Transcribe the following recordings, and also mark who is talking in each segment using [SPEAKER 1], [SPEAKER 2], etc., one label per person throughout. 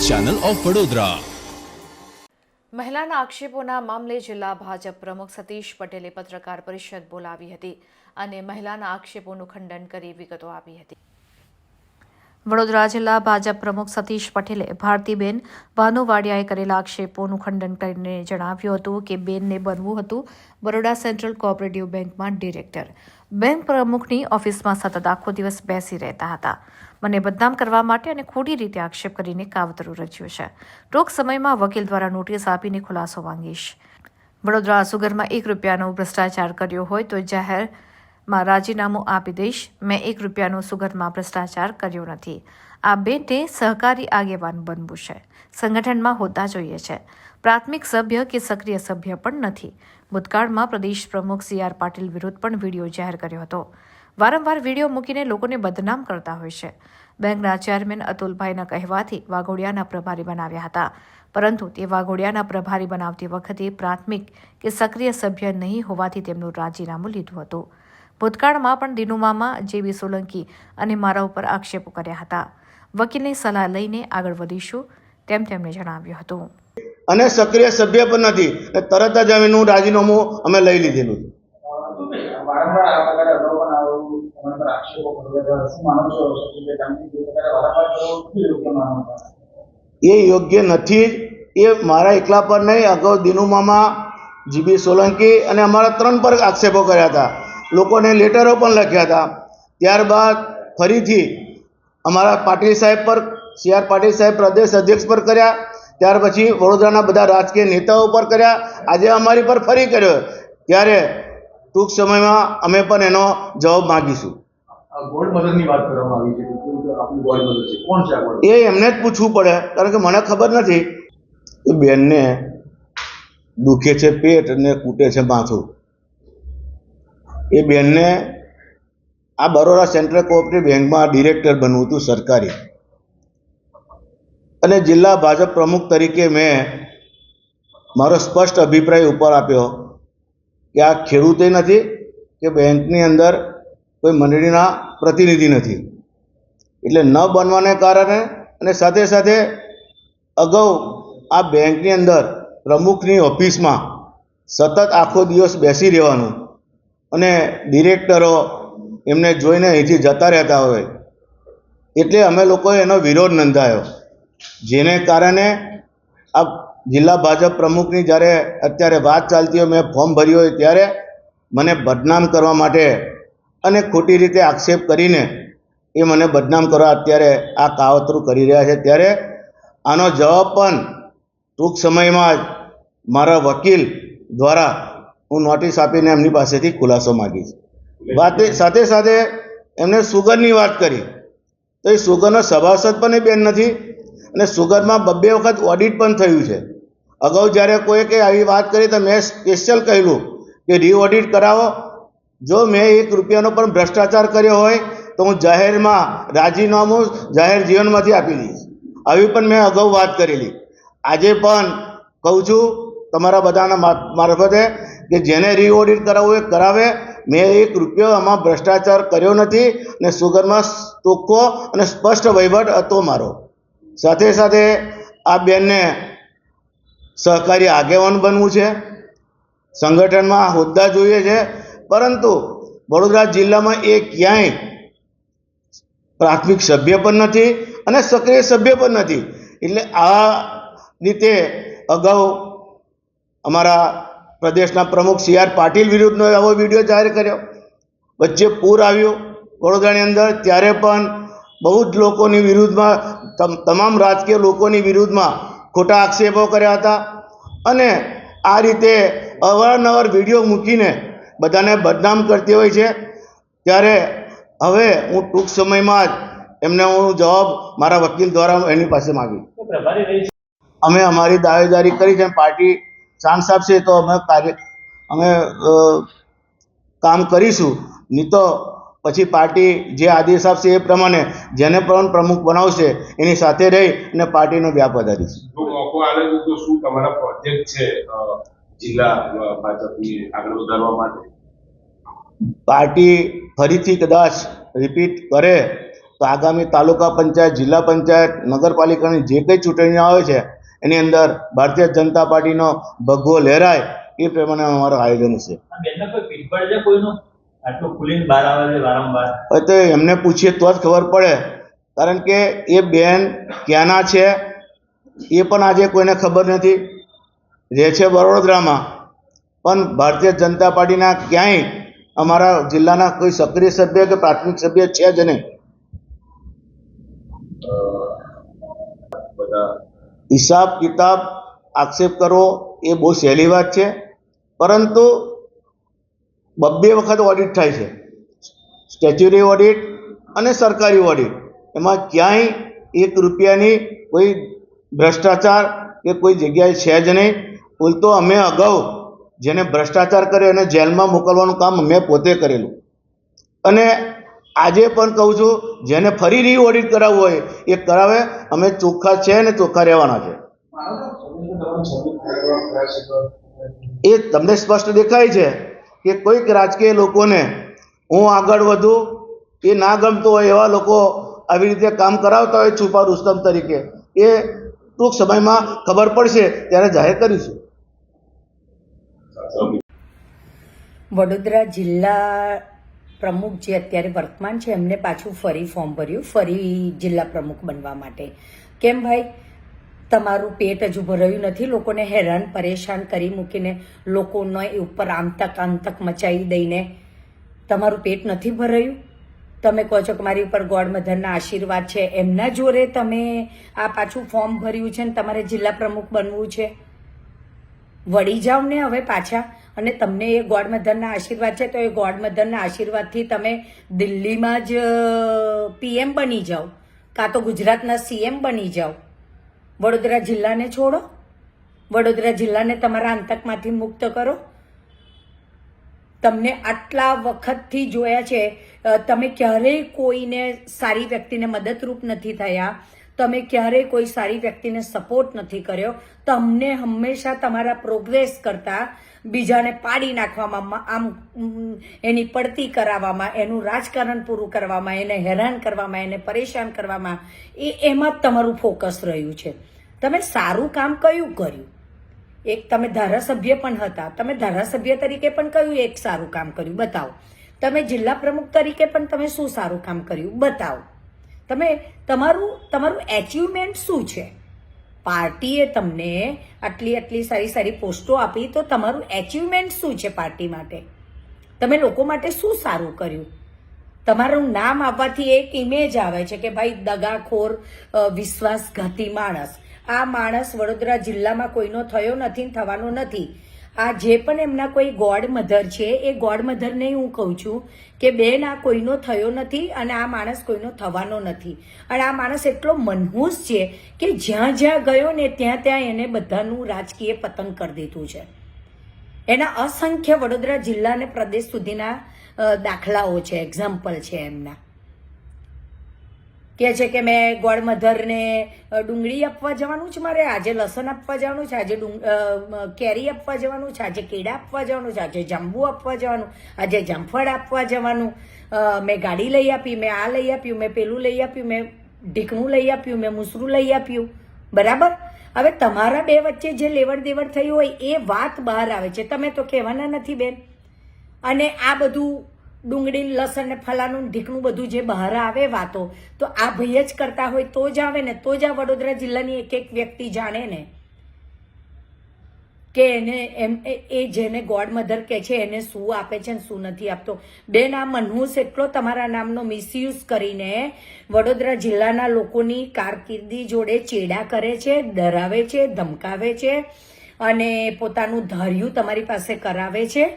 [SPEAKER 1] Channel of Vadodara.
[SPEAKER 2] મહિલાના આક્ષેપોના મામલે જિલ્લા ભાજપ પ્રમુખ સતીશ પટેલે પત્રકાર પરિષદ બોલાવી હતી અને મહિલાના આક્ષેપોનું ખંડન કરી વિગતો આપી હતી। વડોદરા જિલ્લા ભાજપ પ્રમુખ સતીશ પટેલે ભારતીબેન ભાનુવાડિયાએ કરેલા આક્ષેપોનું ખંડન કરીને જણાવ્યું હતું કે બેનને બનવું હતું બરોડા સેન્ટ્રલ કોઓપરેટિવ બેંકમાં ડિરેક્ટર। બેંક પ્રમુખની ઓફિસમાં સતત આખો દિવસ બેસી રહેતા હતા। મને બદનામ કરવા માટે અને ખોટી રીતે આક્ષેપ કરીને કાવતરું રચ્યું છે। ટૂંક સમયમાં વકીલ દ્વારા નોટિસ આપીને ખુલાસો માંગીશ। વડોદરા સુગરમાં ₹1નો ભ્રષ્ટાચાર કર્યો હોય તો જાહેરમાં રાજીનામું આપી દઈશ। મેં ₹1નો સુગરમાં ભ્રષ્ટાચાર કર્યો નથી। આ બેને સહકારી આગેવાન બનવું છે। સંગઠનમાં હોદ્દા જોઈએ છે। પ્રાથમિક સભ્ય કે સક્રિય સભ્ય પણ નથી। ભૂતકાળમાં પ્રદેશ પ્રમુખ CR પાટીલ વિરુદ્ધ પણ વિડીયો જાહેર કર્યો હતો। વારંવાર વિડીયો મૂકીને લોકોને બદનામ કરતા હોય છે। બેંકના ચેરમેન અતુલભાઈના કહેવાથી વાઘોડિયાના પ્રભારી બનાવ્યા હતા, પરંતુ તે વાઘોડિયાના પ્રભારી બનાવતી વખતે પ્રાથમિક કે સક્રિય સભ્ય નહીં હોવાથી તેમનું રાજીનામું લીધું હતું। ભૂતકાળમાં પણ દિનુમામા, JB સોલંકી અને મારા ઉપર આક્ષેપો કર્યા હતા। વકીલની સલાહ લઈને આગળ વધીશું તેમ તેમણે જણાવ્યું હતું।
[SPEAKER 3] અને સક્રિય સભ્ય પણ નથી, તરત જ એનું રાજીનામું અમે લઈ લીધેલું। એ યોગ્ય નથી। એ મારા એકલા પર નહીં, અગાઉ દિનુમામા, JB સોલંકી અને અમારા 3 પર આક્ષેપો કર્યા હતા। લોકોને લેટરો પણ લખ્યા હતા। ત્યારબાદ ફરીથી અમારા પાટીલ સાહેબ પર, CR પાટીલ સાહેબ પ્રદેશ અધ્યક્ષ પર કર્યા। ત્યાર પછી વડોદરાના બધા રાજકીય નેતાઓ પર કર્યા। આજે અમારી પર ફરી કર્યો। ત્યારે ટૂંક સમયમાં અમે પણ એનો જવાબ માંગીશું।
[SPEAKER 4] ગોલ્ડ મદદની વાત કરવામાં આવી છે, આપની ગોલ્ડ મદદ છે, કોણ છે આ ગોલ્ડ?
[SPEAKER 3] એ એમને જ પૂછવું પડે, કારણ કે મને ખબર નથી। એ બેનને દુખે છે પેટ અને કૂટે છે માથું। એ બેનને આ બરોડા સેન્ટ્રલ કોઓપરેટિવ બેંકમાં ડિરેક્ટર બનવું હતું સરકારી, અને જિલ્લા ભાજપ પ્રમુખ તરીકે મેં મારો સ્પષ્ટ અભિપ્રાય ઉપર આપ્યો કે આ ખેડૂતે નથી કે બેંકની અંદર કોઈ મંડળીના પ્રતિનિધિ નથી, એટલે ન બનવાને કારણે અને સાથે સાથે અગાઉ આ બેંકની અંદર પ્રમુખની ઓફિસમાં સતત આખો દિવસ બેસી રહેવાનું અને ડિરેક્ટરો એમને જોઈને અહીંથી જતા રહેતા હોય, એટલે અમે લોકોએ એનો વિરોધ નોંધાયો। જેને કારણે આ જિલ્લા ભાજપ પ્રમુખની જ્યારે અત્યારે વાત ચાલતી હોય, મેં ફોર્મ ભર્યું હોય ત્યારે મને બદનામ કરવા માટે અને ખોટી રીતે આક્ષેપ કરીને એ મને બદનામ કરવા અત્યારે આ કાવતરું કરી રહ્યા છે। ત્યારે આનો જવાબ પણ ટૂંક સમયમાં જ મારા વકીલ દ્વારા હું નોટિસ આપીને એમની પાસેથી ખુલાસો માગીશ। સાથે સાથે એમને સુગરની વાત કરી, તો એ સુગરનો સભાસદ પણ એ બેન નથી, અને સુગરમાં 2 વખત ઓડિટ પણ થયું છે। અગાઉ જ્યારે કોઈ કે આવી વાત કરી તો મેં સ્પેશિયલ કહેલું કે રીઓડિટ કરાવો। જો મેં ₹1નો પણ ભ્રષ્ટાચાર કર્યો હોય તો હું જાહેરમાં રાજીનામું જાહેર જીવનમાંથી આપી દઈશ। આવી પણ મેં અગાઉ વાત કરેલી। આજે પણ કહું છું તમારા બધાના મારફતે કે જેને રીઓડિટ કરાવવું એ કરાવે। મેં ₹1 આમાં ભ્રષ્ટાચાર કર્યો નથી, અને સુગરમાં ચોખ્ખો અને સ્પષ્ટ વહીવટ હતો મારો। સાથે સાથે આ બેનને સહકારી આગેવાન બનવું છે, સંગઠનમાં હોદ્દા જોઈએ છે, પરંતુ વડોદરા જિલ્લામાં એ ક્યાંય પ્રાથમિક સભ્ય પણ નથી અને સક્રિય સભ્ય પણ નથી। એટલે આ રીતે અગાઉ અમારા પ્રદેશના પ્રમુખ CR પાટીલ વિરુદ્ધનો આવો વિડીયો જાહેર કર્યો। વચ્ચે પૂર આવ્યું વડોદરાની અંદર, ત્યારે પણ બહુ જ લોકોની વિરુદ્ધમાં, તમામ રાજકીય લોકોની વિરુદ્ધમાં ખોટા આક્ષેપો કર્યા હતા, અને આ રીતે અવારનવાર વિડીયો મૂકીને બધાને બદનામ કરતી હોય છે। ત્યારે હવે હું ટૂંક સમયમાં જ એમને હું જવાબ મારા વકીલ દ્વારા એની પાસે માગીશ। અમે અમારી દાવેદારી કરી છે, પાર્ટી ચાન્સ આપશે તો અમે કામ કરીશું, નહીં તો પછી પાર્ટી જે આદેશ આપશે એ પ્રમાણે જેને પણ પ્રમુખ બનાવશે એની સાથે રહી અને પાર્ટીનો વ્યાપ વધારીશું।
[SPEAKER 4] જો મોકો આવે તો શું તમારા પ્રોજેક્ટ છે જિલ્લા ભાજપની આગળ વધારવા માટે?
[SPEAKER 3] પાર્ટી ફરીથી કદાચ રિપીટ કરે તો આગામી તાલુકા પંચાયત, જિલ્લા પંચાયત, નગરપાલિકાની જે કંઈ ચૂંટણીઓ આવે છે એની અંદર ભારતીય જનતા પાર્ટીનો ભગવો લહેરાય એ પ્રમાણે અમારું આયોજન છે.
[SPEAKER 1] બેનને કોઈ પીઠબળ છે કોઈનું આટલું ખુલીને બહાર આવે છે વારંવાર?
[SPEAKER 3] હવે તો એમને પૂછીએ તો જ ખબર પડે, કારણ કે એ બેન ક્યાંના છે એ પણ આજે કોઈને ખબર નથી. રહે છે વડોદરામાં, પણ ભારતીય જનતા પાર્ટીના ક્યાંય અમારા જિલ્લાના કોઈ સક્રિય સભ્ય કે પ્રાથમિક સભ્ય છે જ નહીં.
[SPEAKER 4] બધા
[SPEAKER 3] હિસાબ કિતાબ આક્ષેપ કરવો એ બહુ સહેલી વાત છે, પરંતુ 2 વખત ઓડિટ થાય છે, સ્ટેચ્યુટરી ઓડિટ અને સરકારી ઓડિટ. એમાં ક્યાંય 1 રૂપિયાની કોઈ ભ્રષ્ટાચાર કે કોઈ જગ્યાએ છે જ નહીં. ઉલટો અમે અગાઉ જેને ભ્રષ્ટાચાર કર્યો એને જેલમાં મોકલવાનું કામ અમે પોતે કરેલું. અને આજે પણ કહું છું, જેને ફરી રી ઓડિટ કરાવવું હોય એ કરાવે. અમે ચોખ્ખા છે ને ચોખ્ખા રહેવાના છે. એ તમને સ્પષ્ટ દેખાય છે કે કોઈક રાજકીય લોકોને હું આગળ વધું એ ના ગમતું હોય એવા લોકો આવી રીતે કામ કરાવતા હોય છુપા રુસ્તમ તરીકે. એ ટૂંક સમયમાં ખબર પડશે ત્યારે જાહેર કરીશું.
[SPEAKER 5] વડોદરા જિલ્લા પ્રમુખ જે અત્યારે વર્તમાન છે એમને પાછું ફરી ફોર્મ ભર્યું, ફરી જિલ્લા પ્રમુખ બનવા માટે. કેમ ભાઈ? તમારું પેટ હજુ ભરાયું નથી? લોકોને હેરાન પરેશાન કરી મૂકીને, લોકોને ઉપર આંતક મચાવી દઈને તમારું પેટ નથી ભરાયું? તમે કહો છો કે મારી ઉપર ગોડ મધરના આશીર્વાદ છે, એમના જોરે તમે આ પાછું ફોર્મ ભર્યું છે ને તમારે જિલ્લા પ્રમુખ બનવું છે? વળી જાઓ ને હવે પાછા. અને તમને એ ગોડ મધરના આશીર્વાદ છે તો એ ગોડ મધરના આશીર્વાદથી તમે દિલ્હીમાં જ PM બની જાઓ, કાં તો ગુજરાતના CM બની જાઓ. વડોદરા જિલ્લાને છોડો, વડોદરા જિલ્લાને તમારા આંતકમાંથી મુક્ત કરો. તમને આટલા વખતથી જોયા છે, તમે ક્યારેય કોઈને સારી વ્યક્તિને મદદરૂપ નથી થયા, તમે ક્યારેય કોઈ સારી વ્યક્તિને સપોર્ટ નથી કર્યો. તમને હંમેશા તમારા પ્રોગ્રેસ કરતા બીજાને પાડી નાખવામાં, આમ એની પડતી કરાવવામાં, એનું રાજકારણ પૂરું કરવામાં, એને હેરાન કરવામાં, એને પરેશાન કરવામાં, એમાં જ તમારું ફોકસ રહ્યું છે. તમે સારું કામ કયું કર્યું? એક તમે ધારાસભ્ય પણ હતા, તમે ધારાસભ્ય તરીકે પણ કયું એક સારું કામ કર્યું? બતાવો. તમે જિલ્લા પ્રમુખ તરીકે પણ તમે શું સારું કામ કર્યું? બતાવો. તમે તમારું એચિવમેન્ટ શું છે? પાર્ટીએ તમને આટલી સારી પોસ્ટો આપી, તો તમારું એચિવમેન્ટ શું છે પાર્ટી માટે? તમે લોકો માટે શું સારું કર્યું? તમારું નામ આવવાથી એક ઇમેજ આવે છે કે ભાઈ દગાખોર, વિશ્વાસઘાતી માણસ. આ માણસ વડોદરા જિલ્લામાં કોઈનો થયો નથી, થવાનો નથી. આ જે પણ એમના કોઈ ગોડ મધર છે, એ ગોડ મધરને હું કહું છું કે બેન, આ કોઈનો થયો નથી અને આ માણસ કોઈનો થવાનો નથી. અને આ માણસ એટલો મનહૂસ છે કે જ્યાં જ્યાં ગયો ને ત્યાં એને બધાનું રાજકીય પતન કરી દીધું છે. એના અસંખ્ય વડોદરા જિલ્લા અને પ્રદેશ સુધીના દાખલાઓ છે, એક્ઝામ્પલ છે એમના. કહે છે કે મેં ગોડ મધરને ડુંગળી આપવા જવાનું છે, મારે આજે લસણ આપવા જવાનું છે, આજે કેરી આપવા જવાનું છે, આજે કેળા આપવા જવાનું છે, આજે જાંબુ આપવા જવાનું, આજે જામફળ આપવા જવાનું, મેં ગાડી લઈ આપી, મેં આ લઈ આપ્યું, મેં પેલું લઈ આપ્યું, મેં ઢીકણું લઈ આપ્યું, મેં મુસરું લઈ આપ્યું. બરાબર? હવે તમારા બે વચ્ચે જે લેવડ દેવડ થયું હોય એ વાત બહાર આવે છે. તમે તો કહેવાના નથી બેન. અને આ બધું ડુંગળી, લસણ ને ફલાનું ઢીકણું બધું જે બહાર આવે વાતો, તો આ ભાઈ જ કરતા હોય તો જ આવે ને, તો જ આ વડોદરા જિલ્લાની એક વ્યક્તિ જાણે ને કે એને એ જેને ગોડ મધર કહે છે એને શું આપે છે ને શું નથી આપતો. બેન, આ મનહૂસ એટલો તમારા નામનો મિસયુઝ કરીને વડોદરા જિલ્લાના લોકોની કારકિર્દી જોડે ચેડા કરે છે, ડરાવે છે, ધમકાવે છે અને પોતાનું ધાર્યું તમારી પાસે કરાવે છે.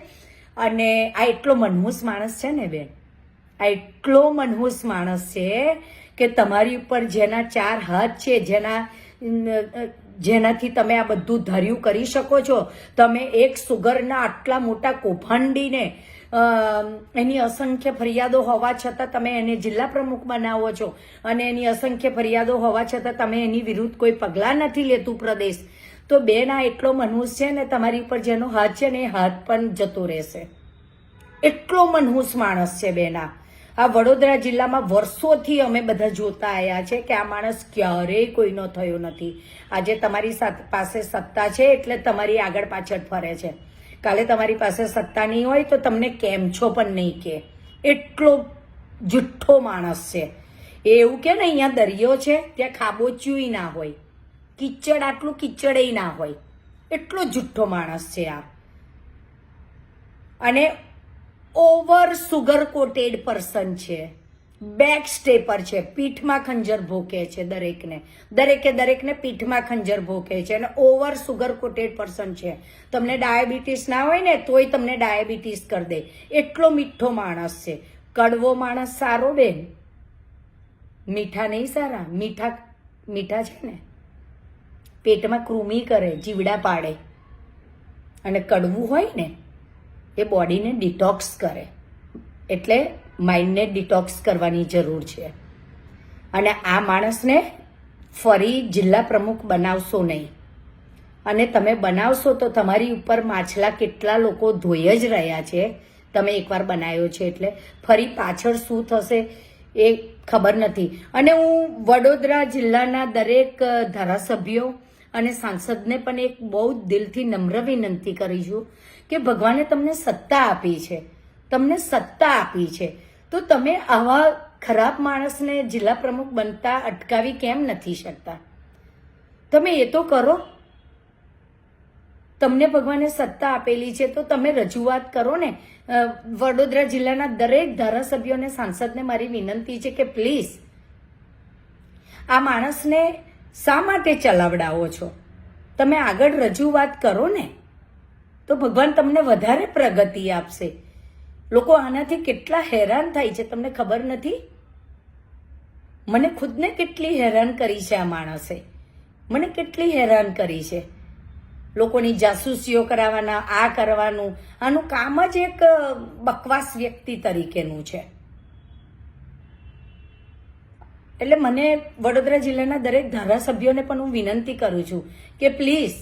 [SPEAKER 5] અને આ એટલો મનહૂસ માણસ છે ને બેન, આ એટલો મનહૂસ માણસ છે કે તમારી ઉપર જેના 4 હાથ છે, જેનાથી તમે આ બધું ધાર્યું કરી શકો છો, તમે એક સુગરના આટલા મોટા કૌભાંડીને એની અસંખ્ય ફરિયાદો હોવા છતાં તમે એને જિલ્લા પ્રમુખ બનાવો છો, અને એની અસંખ્ય ફરિયાદો હોવા છતાં તમે એની વિરુદ્ધ કોઈ પગલાં નથી લેતું પ્રદેશ. તો બેન, આ એટલો મનહૂસ છે ને, તમારી ઉપર જેનો હાથ છે ને એ હાથ પણ જતો રહેશે. એટલો મનહૂસ માણસ છે બેન આ. આ વડોદરા જિલ્લામાં વર્ષોથી અમે બધા જોતા આવ્યા છે કે આ માણસ ક્યારેય કોઈનો થયો નથી. આજે તમારી પાસે સત્તા છે એટલે તમારી આગળ પાછળ ફરે છે. કાલે તમારી પાસે સત્તા નહીં હોય તો તમને કેમ છો પણ નહીં કે. એટલો જુઠ્ઠો માણસ છે. એવું કે ને અહીંયા દરિયો છે ત્યાં ખાબોચિયું ના હોય, કિચડ આટલું કિચડે ના હોય. એટલો જુઠ્ઠો માણસ છે આ. અને ઓવર સુગર કોટેડ પર્સન છે, બેક સ્ટેપર છે, પીઠમાં ખંજર ભોકે છે દરેકને પીઠમાં ખંજર ભોકે છે અને ઓવર સુગર કોટેડ પર્સન છે. તમને ડાયાબિટીસ ના હોય ને તોય તમને ડાયાબિટીસ કરી દે. એટલો મીઠો માણસ છે. કડવો માણસ સારો બેન, મીઠા નહીં સારા. મીઠા છે ને પેટમાં કૃમિ કરે, જીવડા પાડે, અને કડવું હોય ને એ બોડીને ડિટોક્સ કરે. એટલે માઇન્ડને ડિટોક્સ કરવાની જરૂર છે. અને આ માણસને ફરી જિલ્લા પ્રમુખ બનાવશો નહીં. અને તમે બનાવશો તો તમારી ઉપર માછલા કેટલા લોકો ધોઈ જ રહ્યા છે. તમે એકવાર બનાવ્યો છે એટલે ફરી પાછળ શું થશે એ ખબર નથી. અને હું વડોદરા જિલ્લાના દરેક ધારાસભ્યો અને સાંસદને પણ એક બહુ દિલથી નમ્ર વિનંતી કરી છું કે ભગવાને તમને સત્તા આપી છે, તમને સત્તા આપી છે, તો તમે આવા ખરાબ માણસને જિલ્લા પ્રમુખ બનતા અટકાવી કેમ નથી શકતા? તમે એ તો કરો. તમને ભગવાને સત્તા આપેલી છે તો તમે રજૂઆત કરો ને. વડોદરા જિલ્લાના દરેક ધારાસભ્યો અને સાંસદને મારી વિનંતી છે કે પ્લીઝ આ માણસને શા માટે ચલાવડાવો છો? તમે આગળ રજૂઆત કરો ને તો ભગવાન તમને વધારે પ્રગતિ આપશે. લોકો આનાથી કેટલા હેરાન થાય છે તમને ખબર નથી? મને ખુદને કેટલી હેરાન કરી છે આ માણસે. મને કેટલી હેરાન કરી છે. લોકોની જાસૂસીઓ કરાવવાના, આ કરવાનું, આનું કામ જ એક બકવાસ વ્યક્તિ તરીકેનું છે. એટલે મને વડોદરા જિલ્લાના દરેક ધારાસભ્યોને પણ હું વિનંતી કરું છું કે પ્લીઝ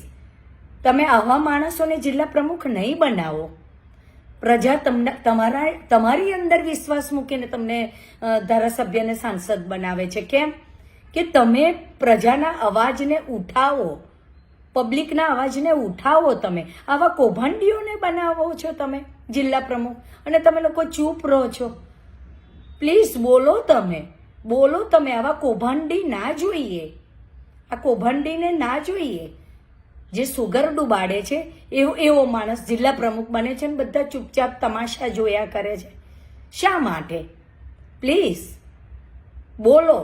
[SPEAKER 5] તમે આવા માણસોને જિલ્લા પ્રમુખ નહીં બનાવો. પ્રજા તમારી અંદર વિશ્વાસ મૂકીને તમને ધારાસભ્ય અને સાંસદ બનાવે છે. કેમ કે તમે પ્રજાના અવાજને ઉઠાવો, પબ્લિકના અવાજને ઉઠાવો. તમે આવા કૌભાંડીઓને બનાવો છો તમે જિલ્લા પ્રમુખ, અને તમે લોકો ચૂપ રહો છો. પ્લીઝ બોલો, તમે બોલો. તમે આવા કૌભાંડી ના જોઈએ. આ કૌભાંડીને ના જોઈએ. જે સુગર ડુબાડે છે એવો માણસ જિલ્લા પ્રમુખ બને છે ને બધા ચૂપચાપ તમાશા જોયા કરે છે. શા માટે? પ્લીઝ બોલો.